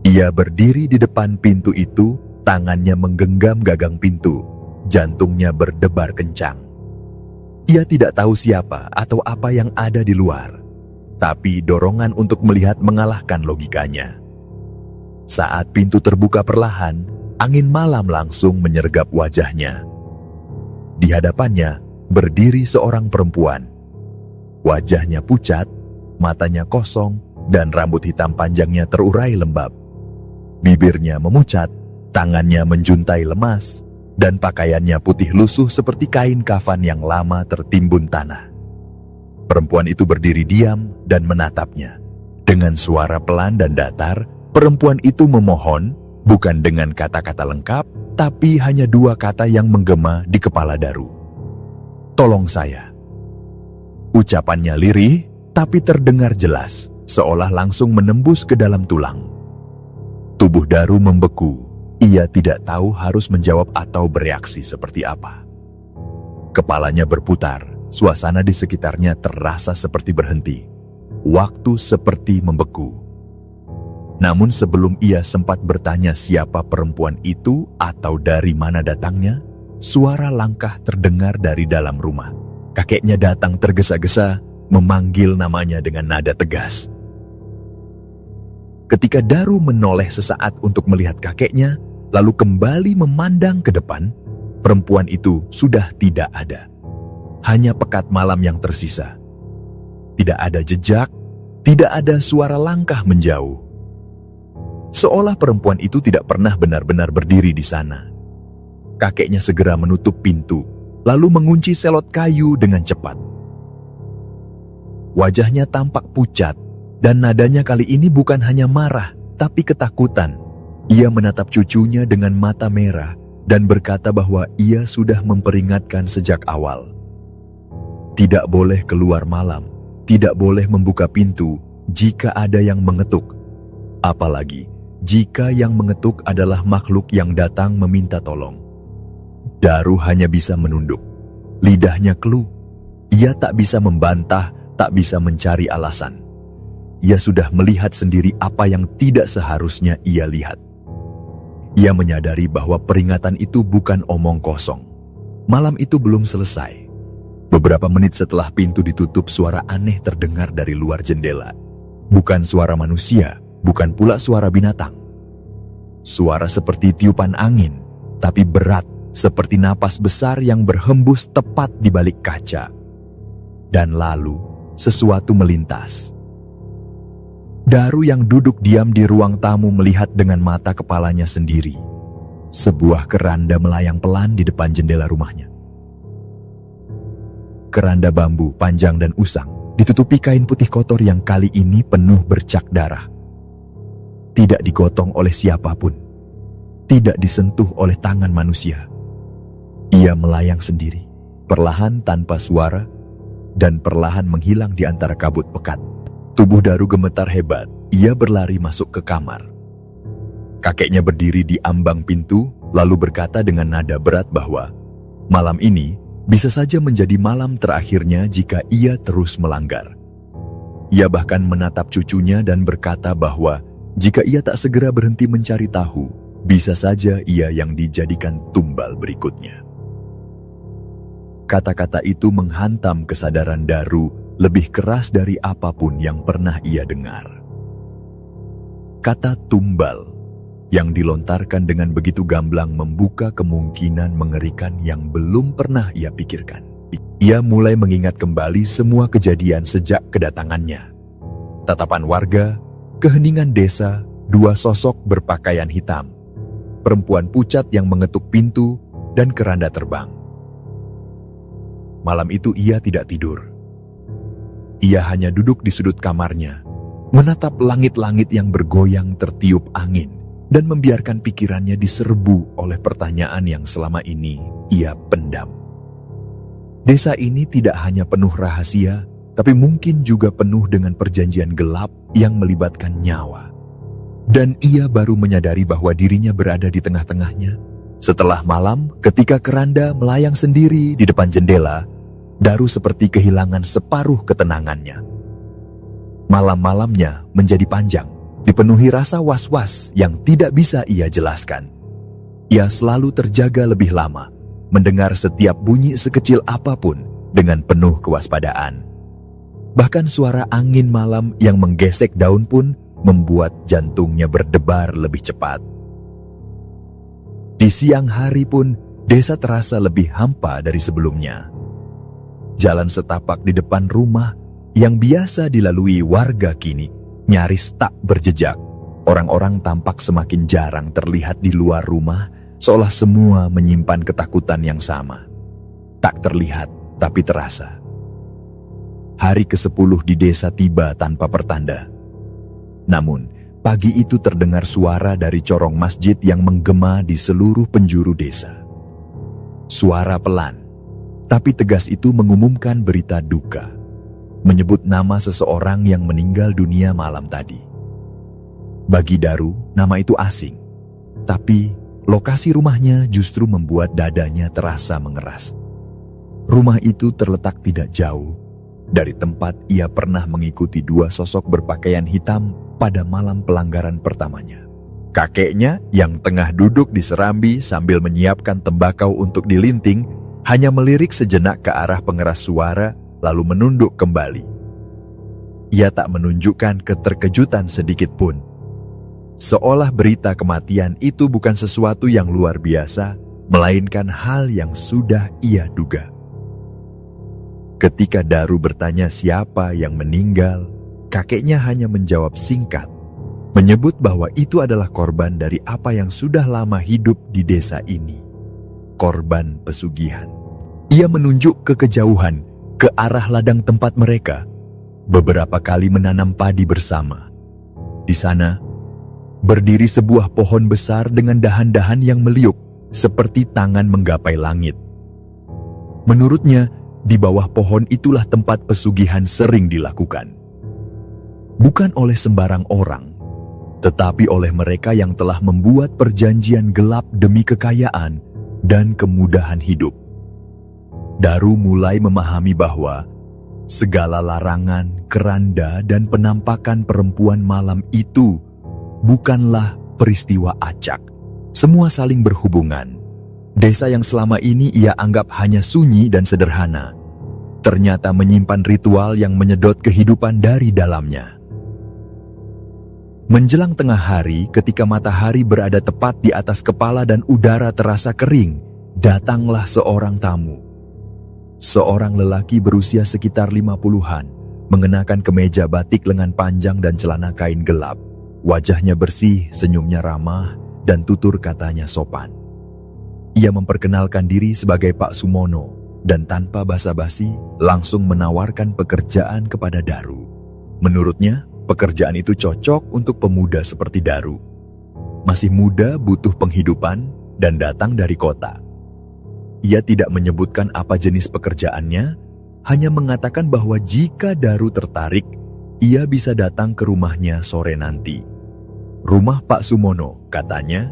Ia berdiri di depan pintu itu, tangannya menggenggam gagang pintu. Jantungnya berdebar kencang. Ia tidak tahu siapa atau apa yang ada di luar. Tapi dorongan untuk melihat mengalahkan logikanya. Saat pintu terbuka perlahan, angin malam langsung menyergap wajahnya. Di hadapannya berdiri seorang perempuan. Wajahnya pucat, matanya kosong, dan rambut hitam panjangnya terurai lembab. Bibirnya memucat, tangannya menjuntai lemas, dan pakaiannya putih lusuh seperti kain kafan yang lama tertimbun tanah. Perempuan itu berdiri diam dan menatapnya. Dengan suara pelan dan datar, perempuan itu memohon, bukan dengan kata-kata lengkap, tapi hanya dua kata yang menggema di kepala Daru. "Tolong saya." Ucapannya lirih, tapi terdengar jelas, seolah langsung menembus ke dalam tulang. Tubuh Daru membeku. Ia tidak tahu harus menjawab atau bereaksi seperti apa. Kepalanya berputar, suasana di sekitarnya terasa seperti berhenti. Waktu seperti membeku. Namun sebelum ia sempat bertanya siapa perempuan itu atau dari mana datangnya, suara langkah terdengar dari dalam rumah. Kakeknya datang tergesa-gesa, memanggil namanya dengan nada tegas. Ketika Daru menoleh sesaat untuk melihat kakeknya, lalu kembali memandang ke depan, perempuan itu sudah tidak ada. Hanya pekat malam yang tersisa. Tidak ada jejak, tidak ada suara langkah menjauh. Seolah perempuan itu tidak pernah benar-benar berdiri di sana. Kakeknya segera menutup pintu, lalu mengunci selot kayu dengan cepat. Wajahnya tampak pucat, dan nadanya kali ini bukan hanya marah, tapi ketakutan. Ia menatap cucunya dengan mata merah dan berkata bahwa ia sudah memperingatkan sejak awal. Tidak boleh keluar malam, tidak boleh membuka pintu jika ada yang mengetuk. Apalagi jika yang mengetuk adalah makhluk yang datang meminta tolong. Daru hanya bisa menunduk. Lidahnya keluh. Ia tak bisa membantah, tak bisa mencari alasan. Ia sudah melihat sendiri apa yang tidak seharusnya ia lihat. Ia menyadari bahwa peringatan itu bukan omong kosong. Malam itu belum selesai. Beberapa menit setelah pintu ditutup, suara aneh terdengar dari luar jendela. Bukan suara manusia, bukan pula suara binatang. Suara seperti tiupan angin, tapi berat, seperti napas besar yang berhembus tepat di balik kaca. Dan lalu, sesuatu melintas. Daru yang duduk diam di ruang tamu melihat dengan mata kepalanya sendiri. Sebuah keranda melayang pelan di depan jendela rumahnya. Keranda bambu panjang dan usang ditutupi kain putih kotor yang kali ini penuh bercak darah. Tidak digotong oleh siapapun. Tidak disentuh oleh tangan manusia. Ia melayang sendiri, perlahan tanpa suara, dan perlahan menghilang di antara kabut pekat. Tubuh Daru gemetar hebat. Ia berlari masuk ke kamar. Kakeknya berdiri di ambang pintu, lalu berkata dengan nada berat bahwa malam ini bisa saja menjadi malam terakhirnya jika ia terus melanggar. Ia bahkan menatap cucunya dan berkata bahwa jika ia tak segera berhenti mencari tahu, bisa saja ia yang dijadikan tumbal berikutnya. Kata-kata itu menghantam kesadaran Daru lebih keras dari apapun yang pernah ia dengar. Kata tumbal yang dilontarkan dengan begitu gamblang membuka kemungkinan mengerikan yang belum pernah ia pikirkan. Ia mulai mengingat kembali semua kejadian sejak kedatangannya. Tatapan warga, keheningan desa, dua sosok berpakaian hitam, perempuan pucat yang mengetuk pintu, dan keranda terbang. Malam itu ia tidak tidur. Ia hanya duduk di sudut kamarnya, menatap langit-langit yang bergoyang tertiup angin, dan membiarkan pikirannya diserbu oleh pertanyaan yang selama ini ia pendam. Desa ini tidak hanya penuh rahasia, tapi mungkin juga penuh dengan perjanjian gelap yang melibatkan nyawa. Dan ia baru menyadari bahwa dirinya berada di tengah-tengahnya. Setelah malam, ketika keranda melayang sendiri di depan jendela, Daru seperti kehilangan separuh ketenangannya. Malam-malamnya menjadi panjang, dipenuhi rasa was-was yang tidak bisa ia jelaskan. Ia selalu terjaga lebih lama, mendengar setiap bunyi sekecil apapun dengan penuh kewaspadaan. Bahkan suara angin malam yang menggesek daun pun membuat jantungnya berdebar lebih cepat. Di siang hari pun, desa terasa lebih hampa dari sebelumnya. Jalan setapak di depan rumah yang biasa dilalui warga kini nyaris tak berjejak. Orang-orang tampak semakin jarang terlihat di luar rumah, seolah semua menyimpan ketakutan yang sama. Tak terlihat, tapi terasa. Hari ke-10 di desa tiba tanpa pertanda. Namun, pagi itu terdengar suara dari corong masjid yang menggema di seluruh penjuru desa. Suara pelan, tapi tegas itu mengumumkan berita duka, menyebut nama seseorang yang meninggal dunia malam tadi. Bagi Daru, nama itu asing, tapi lokasi rumahnya justru membuat dadanya terasa mengeras. Rumah itu terletak tidak jauh dari tempat ia pernah mengikuti dua sosok berpakaian hitam pada malam pelanggaran pertamanya. Kakeknya yang tengah duduk di serambi sambil menyiapkan tembakau untuk dilinting, hanya melirik sejenak ke arah pengeras suara lalu menunduk kembali. Ia tak menunjukkan keterkejutan sedikit pun. Seolah berita kematian itu bukan sesuatu yang luar biasa, melainkan hal yang sudah ia duga. Ketika Daru bertanya siapa yang meninggal, kakeknya hanya menjawab singkat, menyebut bahwa itu adalah korban dari apa yang sudah lama hidup di desa ini. Korban pesugihan. Ia menunjuk ke kejauhan, ke arah ladang tempat mereka beberapa kali menanam padi bersama. Di sana, berdiri sebuah pohon besar dengan dahan-dahan yang meliuk seperti tangan menggapai langit. Menurutnya, di bawah pohon itulah tempat pesugihan sering dilakukan. Bukan oleh sembarang orang, tetapi oleh mereka yang telah membuat perjanjian gelap demi kekayaan dan kemudahan hidup. Daru mulai memahami bahwa segala larangan, keranda, dan penampakan perempuan malam itu bukanlah peristiwa acak. Semua saling berhubungan. Desa yang selama ini ia anggap hanya sunyi dan sederhana, ternyata menyimpan ritual yang menyedot kehidupan dari dalamnya. Menjelang tengah hari, ketika matahari berada tepat di atas kepala dan udara terasa kering, datanglah seorang tamu. Seorang lelaki berusia sekitar 50-an, mengenakan kemeja batik lengan panjang dan celana kain gelap. Wajahnya bersih, senyumnya ramah, dan tutur katanya sopan. Ia memperkenalkan diri sebagai Pak Sumono, dan tanpa basa-basi langsung menawarkan pekerjaan kepada Daru. Menurutnya, pekerjaan itu cocok untuk pemuda seperti Daru. Masih muda, butuh penghidupan, dan datang dari kota. Ia tidak menyebutkan apa jenis pekerjaannya, hanya mengatakan bahwa jika Daru tertarik, ia bisa datang ke rumahnya sore nanti. Rumah Pak Sumono, katanya,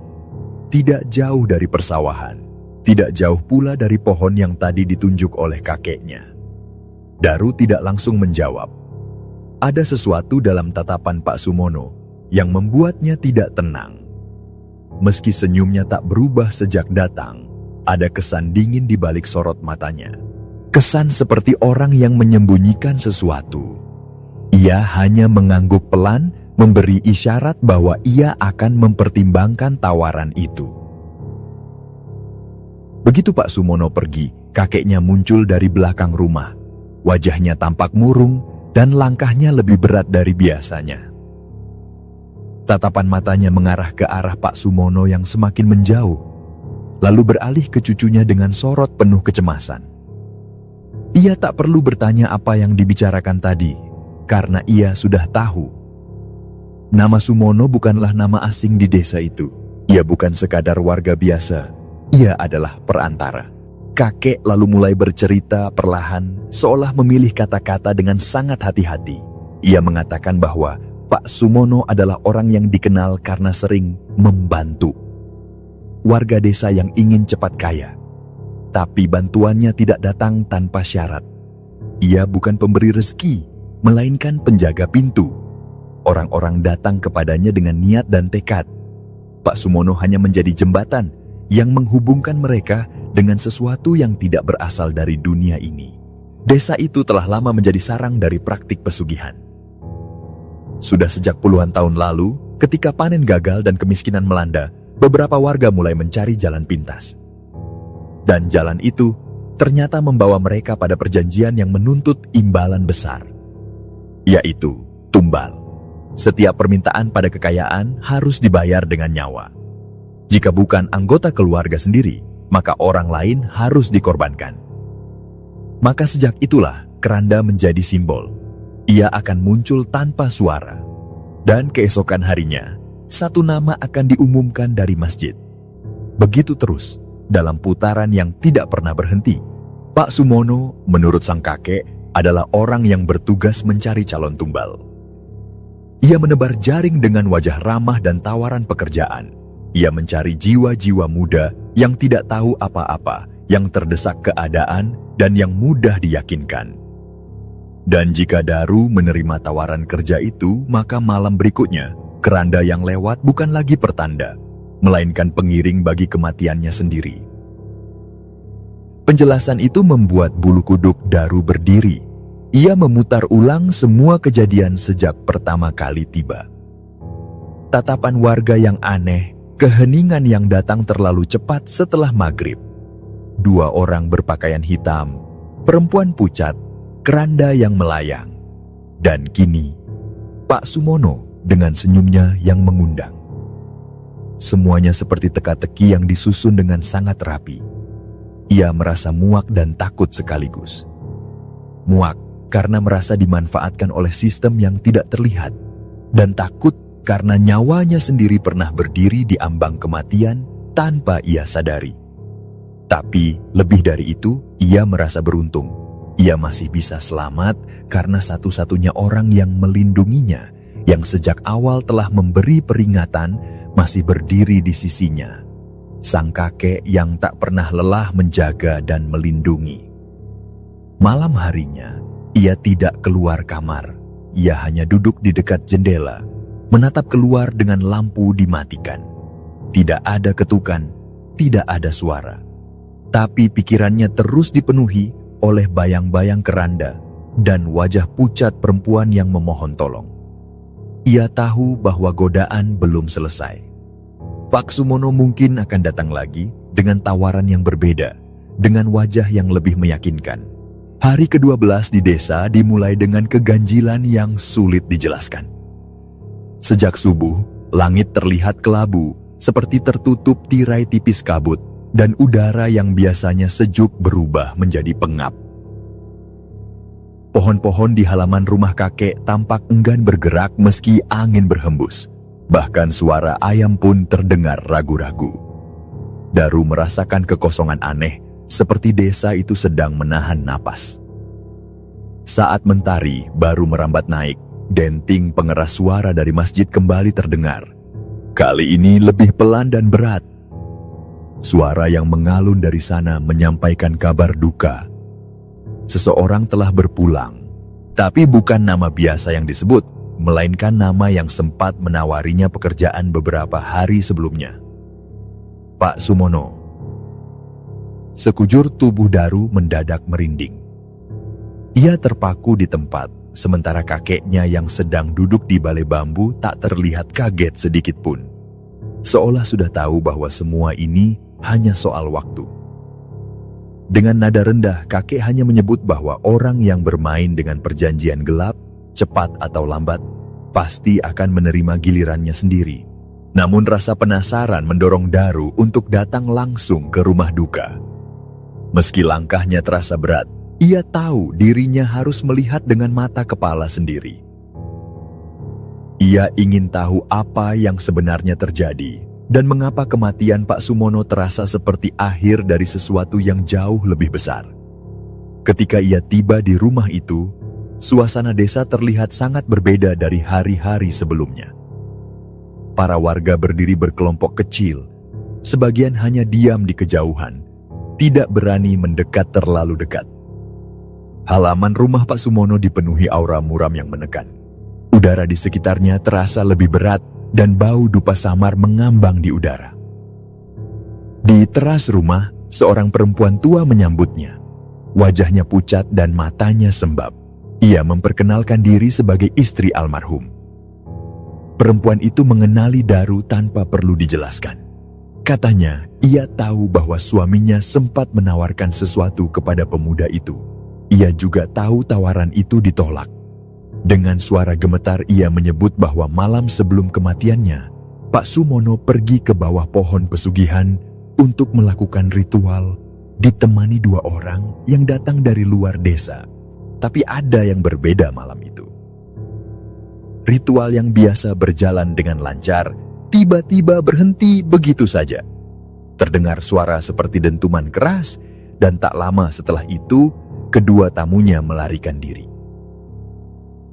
tidak jauh dari persawahan, tidak jauh pula dari pohon yang tadi ditunjuk oleh kakeknya. Daru tidak langsung menjawab. Ada sesuatu dalam tatapan Pak Sumono yang membuatnya tidak tenang. Meski senyumnya tak berubah sejak datang, ada kesan dingin di balik sorot matanya. Kesan seperti orang yang menyembunyikan sesuatu. Ia hanya mengangguk pelan, memberi isyarat bahwa ia akan mempertimbangkan tawaran itu. Begitu Pak Sumono pergi, kakeknya muncul dari belakang rumah. Wajahnya tampak murung dan langkahnya lebih berat dari biasanya. Tatapan matanya mengarah ke arah Pak Sumono yang semakin menjauh, lalu beralih ke cucunya dengan sorot penuh kecemasan. Ia tak perlu bertanya apa yang dibicarakan tadi, karena ia sudah tahu. Nama Sumono bukanlah nama asing di desa itu. Ia bukan sekadar warga biasa. Ia adalah perantara. Kakek lalu mulai bercerita perlahan, seolah memilih kata-kata dengan sangat hati-hati. Ia mengatakan bahwa Pak Sumono adalah orang yang dikenal karena sering membantu warga desa yang ingin cepat kaya. Tapi bantuannya tidak datang tanpa syarat. Ia bukan pemberi rezeki, melainkan penjaga pintu. Orang-orang datang kepadanya dengan niat dan tekad. Pak Sumono hanya menjadi jembatan yang menghubungkan mereka dengan sesuatu yang tidak berasal dari dunia ini. Desa itu telah lama menjadi sarang dari praktik pesugihan. Sudah sejak puluhan tahun lalu, ketika panen gagal dan kemiskinan melanda, beberapa warga mulai mencari jalan pintas. Dan jalan itu ternyata membawa mereka pada perjanjian yang menuntut imbalan besar, yaitu tumbal. Setiap permintaan pada kekayaan harus dibayar dengan nyawa. Jika bukan anggota keluarga sendiri, maka orang lain harus dikorbankan. Maka sejak itulah keranda menjadi simbol. Ia akan muncul tanpa suara. Dan keesokan harinya, satu nama akan diumumkan dari masjid. Begitu terus, dalam putaran yang tidak pernah berhenti. Pak Sumono, menurut sang kakek, adalah orang yang bertugas mencari calon tumbal. Ia menebar jaring dengan wajah ramah dan tawaran pekerjaan. Ia mencari jiwa-jiwa muda yang tidak tahu apa-apa, yang terdesak keadaan, dan yang mudah diyakinkan. Dan jika Daru menerima tawaran kerja itu, maka malam berikutnya, keranda yang lewat bukan lagi pertanda, melainkan pengiring bagi kematiannya sendiri. Penjelasan itu membuat bulu kuduk Daru berdiri. Ia memutar ulang semua kejadian sejak pertama kali tiba. Tatapan warga yang aneh, keheningan yang datang terlalu cepat setelah maghrib. 2 orang berpakaian hitam, perempuan pucat, keranda yang melayang. Dan kini, Pak Sumono dengan senyumnya yang mengundang. Semuanya seperti teka-teki yang disusun dengan sangat rapi. Ia merasa muak dan takut sekaligus. Muak karena merasa dimanfaatkan oleh sistem yang tidak terlihat, dan takut karena nyawanya sendiri pernah berdiri di ambang kematian tanpa ia sadari. Tapi lebih dari itu, ia merasa beruntung. Ia masih bisa selamat karena satu-satunya orang yang melindunginya, yang sejak awal telah memberi peringatan, masih berdiri di sisinya. Sang kakek yang tak pernah lelah menjaga dan melindungi. Malam harinya, ia tidak keluar kamar. Ia hanya duduk di dekat jendela, menatap keluar dengan lampu dimatikan. Tidak ada ketukan, tidak ada suara. Tapi pikirannya terus dipenuhi oleh bayang-bayang keranda dan wajah pucat perempuan yang memohon tolong. Ia tahu bahwa godaan belum selesai. Pak Sumono mungkin akan datang lagi dengan tawaran yang berbeda, dengan wajah yang lebih meyakinkan. Hari ke-12 di desa dimulai dengan keganjilan yang sulit dijelaskan. Sejak subuh, langit terlihat kelabu, seperti tertutup tirai tipis kabut, dan udara yang biasanya sejuk berubah menjadi pengap. Pohon-pohon di halaman rumah kakek tampak enggan bergerak meski angin berhembus. Bahkan suara ayam pun terdengar ragu-ragu. Daru merasakan kekosongan aneh, seperti desa itu sedang menahan napas. Saat mentari baru merambat naik, denting pengeras suara dari masjid kembali terdengar. Kali ini lebih pelan dan berat. Suara yang mengalun dari sana menyampaikan kabar duka. Seseorang telah berpulang, tapi bukan nama biasa yang disebut, melainkan nama yang sempat menawarinya pekerjaan beberapa hari sebelumnya. Pak Sumono. Sekujur tubuh Daru mendadak merinding. Ia terpaku di tempat, sementara kakeknya yang sedang duduk di balai bambu tak terlihat kaget sedikit pun. Seolah sudah tahu bahwa semua ini hanya soal waktu. Dengan nada rendah, kakek hanya menyebut bahwa orang yang bermain dengan perjanjian gelap, cepat atau lambat, pasti akan menerima gilirannya sendiri. Namun rasa penasaran mendorong Daru untuk datang langsung ke rumah duka. Meski langkahnya terasa berat, ia tahu dirinya harus melihat dengan mata kepala sendiri. Ia ingin tahu apa yang sebenarnya terjadi, dan mengapa kematian Pak Sumono terasa seperti akhir dari sesuatu yang jauh lebih besar. Ketika ia tiba di rumah itu, suasana desa terlihat sangat berbeda dari hari-hari sebelumnya. Para warga berdiri berkelompok kecil, sebagian hanya diam di kejauhan, tidak berani mendekat terlalu dekat. Halaman rumah Pak Sumono dipenuhi aura muram yang menekan. Udara di sekitarnya terasa lebih berat dan bau dupa samar mengambang di udara. Di teras rumah, seorang perempuan tua menyambutnya. Wajahnya pucat dan matanya sembab. Ia memperkenalkan diri sebagai istri almarhum. Perempuan itu mengenali Daru tanpa perlu dijelaskan. Katanya, ia tahu bahwa suaminya sempat menawarkan sesuatu kepada pemuda itu. Ia juga tahu tawaran itu ditolak. Dengan suara gemetar ia menyebut bahwa malam sebelum kematiannya, Pak Sumono pergi ke bawah pohon pesugihan untuk melakukan ritual ditemani 2 orang yang datang dari luar desa. Tapi ada yang berbeda malam itu. Ritual yang biasa berjalan dengan lancar, tiba-tiba berhenti begitu saja. Terdengar suara seperti dentuman keras, dan tak lama setelah itu, kedua tamunya melarikan diri.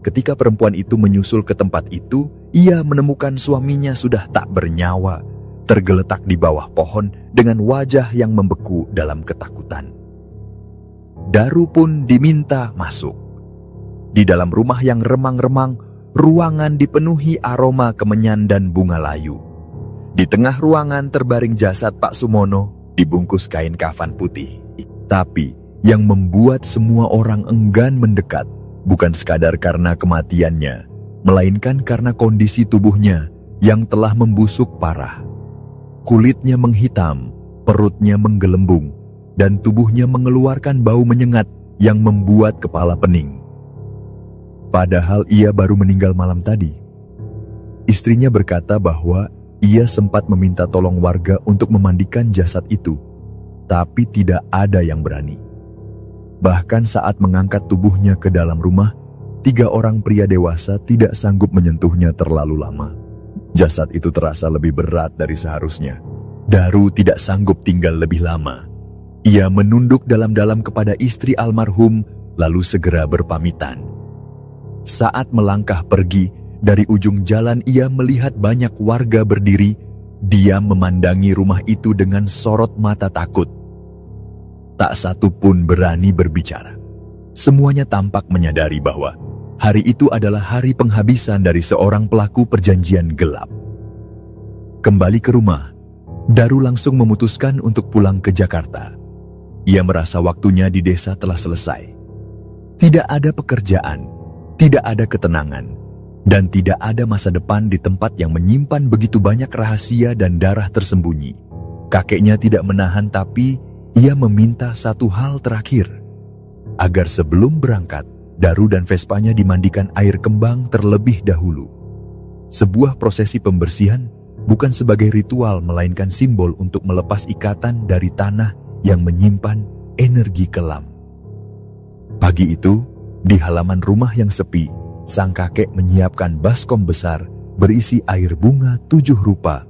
Ketika perempuan itu menyusul ke tempat itu, ia menemukan suaminya sudah tak bernyawa, tergeletak di bawah pohon dengan wajah yang membeku dalam ketakutan. Daru pun diminta masuk. Di dalam rumah yang remang-remang, ruangan dipenuhi aroma kemenyan dan bunga layu. Di tengah ruangan terbaring jasad Pak Sumono dibungkus kain kafan putih. Tapi yang membuat semua orang enggan mendekat bukan sekadar karena kematiannya, melainkan karena kondisi tubuhnya yang telah membusuk parah. Kulitnya menghitam, perutnya menggelembung, dan tubuhnya mengeluarkan bau menyengat yang membuat kepala pening. Padahal ia baru meninggal malam tadi. Istrinya berkata bahwa ia sempat meminta tolong warga untuk memandikan jasad itu, tapi tidak ada yang berani. Bahkan saat mengangkat tubuhnya ke dalam rumah, 3 orang pria dewasa tidak sanggup menyentuhnya terlalu lama. Jasad itu terasa lebih berat dari seharusnya. Daru tidak sanggup tinggal lebih lama. Ia menunduk dalam-dalam kepada istri almarhum, lalu segera berpamitan. Saat melangkah pergi, dari ujung jalan ia melihat banyak warga berdiri, diam memandangi rumah itu dengan sorot mata takut. Tak satu pun berani berbicara. Semuanya tampak menyadari bahwa hari itu adalah hari penghabisan dari seorang pelaku perjanjian gelap. Kembali ke rumah, Daru langsung memutuskan untuk pulang ke Jakarta. Ia merasa waktunya di desa telah selesai. Tidak ada pekerjaan, tidak ada ketenangan, dan tidak ada masa depan di tempat yang menyimpan begitu banyak rahasia dan darah tersembunyi. Kakeknya tidak menahan, tapi ia meminta satu hal terakhir, agar sebelum berangkat, Daru dan Vespanya dimandikan air kembang terlebih dahulu. Sebuah prosesi pembersihan bukan sebagai ritual, melainkan simbol untuk melepas ikatan dari tanah yang menyimpan energi kelam. Pagi itu, di halaman rumah yang sepi, sang kakek menyiapkan baskom besar berisi air bunga 7 rupa.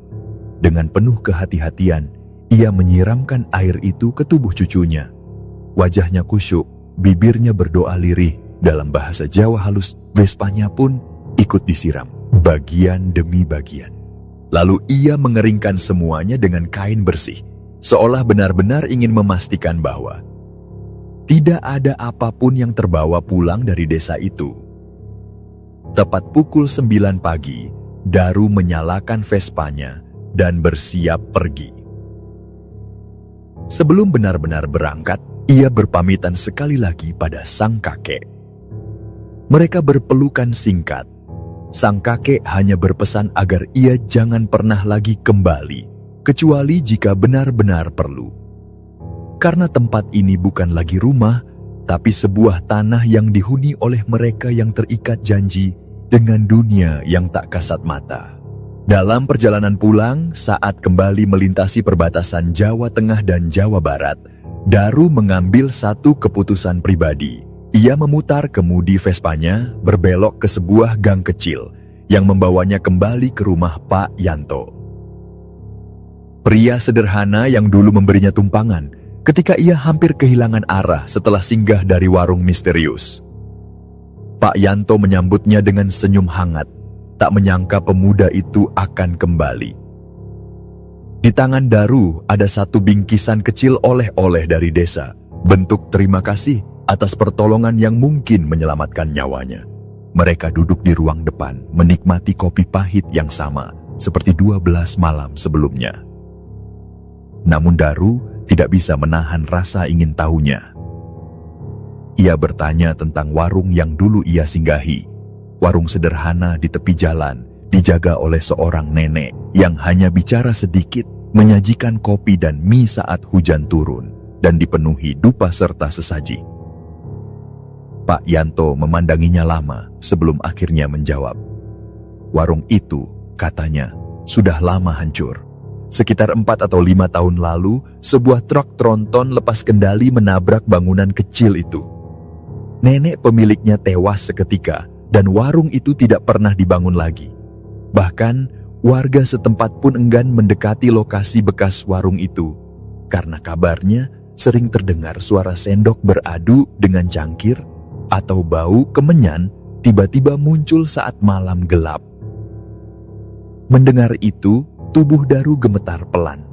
Dengan penuh kehati-hatian, ia menyiramkan air itu ke tubuh cucunya. Wajahnya kusyuk, bibirnya berdoa lirih. Dalam bahasa Jawa halus, Vespanya pun ikut disiram, bagian demi bagian. Lalu ia mengeringkan semuanya dengan kain bersih, seolah benar-benar ingin memastikan bahwa tidak ada apapun yang terbawa pulang dari desa itu. Tepat pukul 9 pagi, Daru menyalakan Vespanya dan bersiap pergi. Sebelum benar-benar berangkat, ia berpamitan sekali lagi pada sang kakek. Mereka berpelukan singkat. Sang kakek hanya berpesan agar ia jangan pernah lagi kembali, kecuali jika benar-benar perlu. Karena tempat ini bukan lagi rumah, tapi sebuah tanah yang dihuni oleh mereka yang terikat janji dengan dunia yang tak kasat mata. Dalam perjalanan pulang, saat kembali melintasi perbatasan Jawa Tengah dan Jawa Barat, Daru mengambil satu keputusan pribadi. Ia memutar kemudi Vespanya berbelok ke sebuah gang kecil yang membawanya kembali ke rumah Pak Yanto. Pria sederhana yang dulu memberinya tumpangan ketika ia hampir kehilangan arah setelah singgah dari warung misterius. Pak Yanto menyambutnya dengan senyum hangat, tak menyangka pemuda itu akan kembali. Di tangan Daru ada satu bingkisan kecil oleh-oleh dari desa, bentuk terima kasih atas pertolongan yang mungkin menyelamatkan nyawanya. Mereka duduk di ruang depan, menikmati kopi pahit yang sama seperti 12 malam sebelumnya. Namun Daru tidak bisa menahan rasa ingin tahunya. Ia bertanya tentang warung yang dulu ia singgahi. Warung sederhana di tepi jalan, dijaga oleh seorang nenek yang hanya bicara sedikit, menyajikan kopi dan mie saat hujan turun, dan dipenuhi dupa serta sesaji. Pak Yanto memandanginya lama sebelum akhirnya menjawab. Warung itu, katanya, sudah lama hancur. Sekitar 4 atau 5 tahun lalu, sebuah truk tronton lepas kendali menabrak bangunan kecil itu. Nenek pemiliknya tewas seketika dan warung itu tidak pernah dibangun lagi. Bahkan, warga setempat pun enggan mendekati lokasi bekas warung itu karena kabarnya sering terdengar suara sendok beradu dengan cangkir atau bau kemenyan tiba-tiba muncul saat malam gelap. Mendengar itu, tubuh Daru gemetar pelan.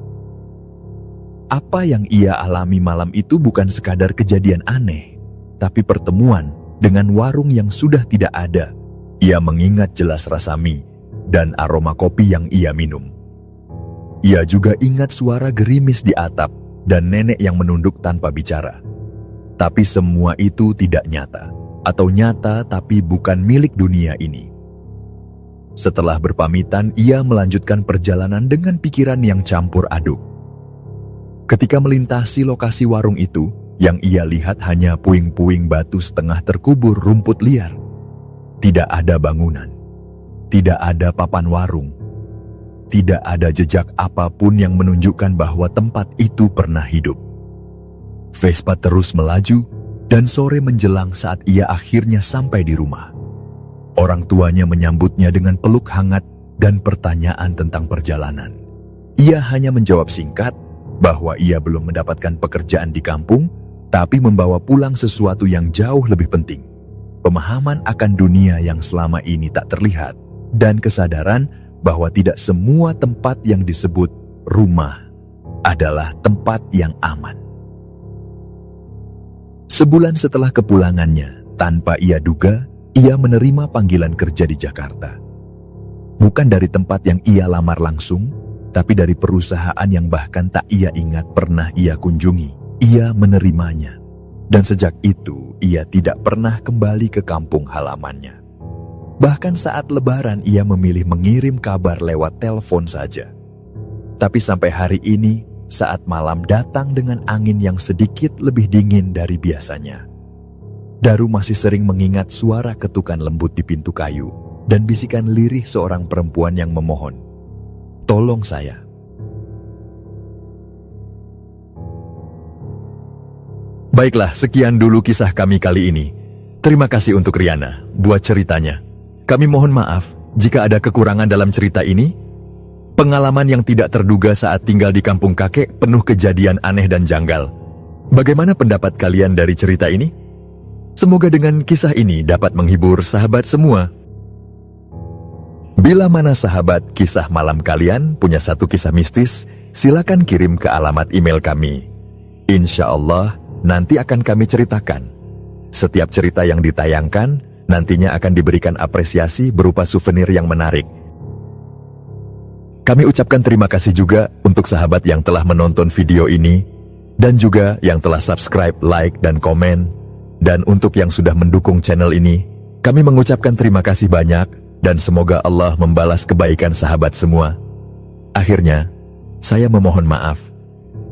Apa yang ia alami malam itu bukan sekadar kejadian aneh, tapi pertemuan dengan warung yang sudah tidak ada. Ia mengingat jelas rasa mie dan aroma kopi yang ia minum. Ia juga ingat suara gerimis di atap dan nenek yang menunduk tanpa bicara. Tapi semua itu tidak nyata, atau nyata tapi bukan milik dunia ini. Setelah berpamitan, ia melanjutkan perjalanan dengan pikiran yang campur aduk. Ketika melintasi lokasi warung itu, yang ia lihat hanya puing-puing batu setengah terkubur rumput liar. Tidak ada bangunan, tidak ada papan warung, tidak ada jejak apapun yang menunjukkan bahwa tempat itu pernah hidup. Vespa terus melaju, dan sore menjelang saat ia akhirnya sampai di rumah. Orang tuanya menyambutnya dengan peluk hangat dan pertanyaan tentang perjalanan. Ia hanya menjawab singkat bahwa ia belum mendapatkan pekerjaan di kampung, tapi membawa pulang sesuatu yang jauh lebih penting. Pemahaman akan dunia yang selama ini tak terlihat, dan kesadaran bahwa tidak semua tempat yang disebut rumah adalah tempat yang aman. Sebulan setelah kepulangannya, tanpa ia duga, ia menerima panggilan kerja di Jakarta. Bukan dari tempat yang ia lamar langsung, tapi dari perusahaan yang bahkan tak ia ingat pernah ia kunjungi. Ia menerimanya, dan sejak itu ia tidak pernah kembali ke kampung halamannya. Bahkan saat Lebaran ia memilih mengirim kabar lewat telepon saja. Tapi sampai hari ini, saat malam datang dengan angin yang sedikit lebih dingin dari biasanya, Daru masih sering mengingat suara ketukan lembut di pintu kayu dan bisikan lirih seorang perempuan yang memohon, "Tolong saya." Baiklah, sekian dulu kisah kami kali ini. Terima kasih untuk Riana buat ceritanya. Kami mohon maaf jika ada kekurangan dalam cerita ini. Pengalaman yang tidak terduga saat tinggal di kampung kakek penuh kejadian aneh dan janggal. Bagaimana pendapat kalian dari cerita ini? Semoga dengan kisah ini dapat menghibur sahabat semua. Bila mana sahabat kisah malam kalian punya satu kisah mistis, silakan kirim ke alamat email kami. Insya Allah nanti akan kami ceritakan. Setiap cerita yang ditayangkan nantinya akan diberikan apresiasi berupa souvenir yang menarik. Kami ucapkan terima kasih juga untuk sahabat yang telah menonton video ini, dan juga yang telah subscribe, like, dan komen. Dan untuk yang sudah mendukung channel ini, kami mengucapkan terima kasih banyak, dan semoga Allah membalas kebaikan sahabat semua. Akhirnya, saya memohon maaf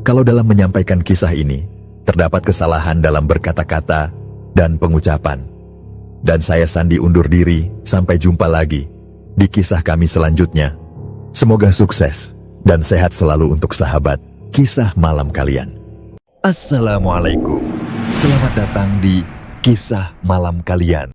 kalau dalam menyampaikan kisah ini, terdapat kesalahan dalam berkata-kata dan pengucapan. Dan saya Sandi undur diri, sampai jumpa lagi di kisah kami selanjutnya. Semoga sukses dan sehat selalu untuk sahabat kisah malam kalian. Assalamualaikum. Selamat datang di kisah malam kalian.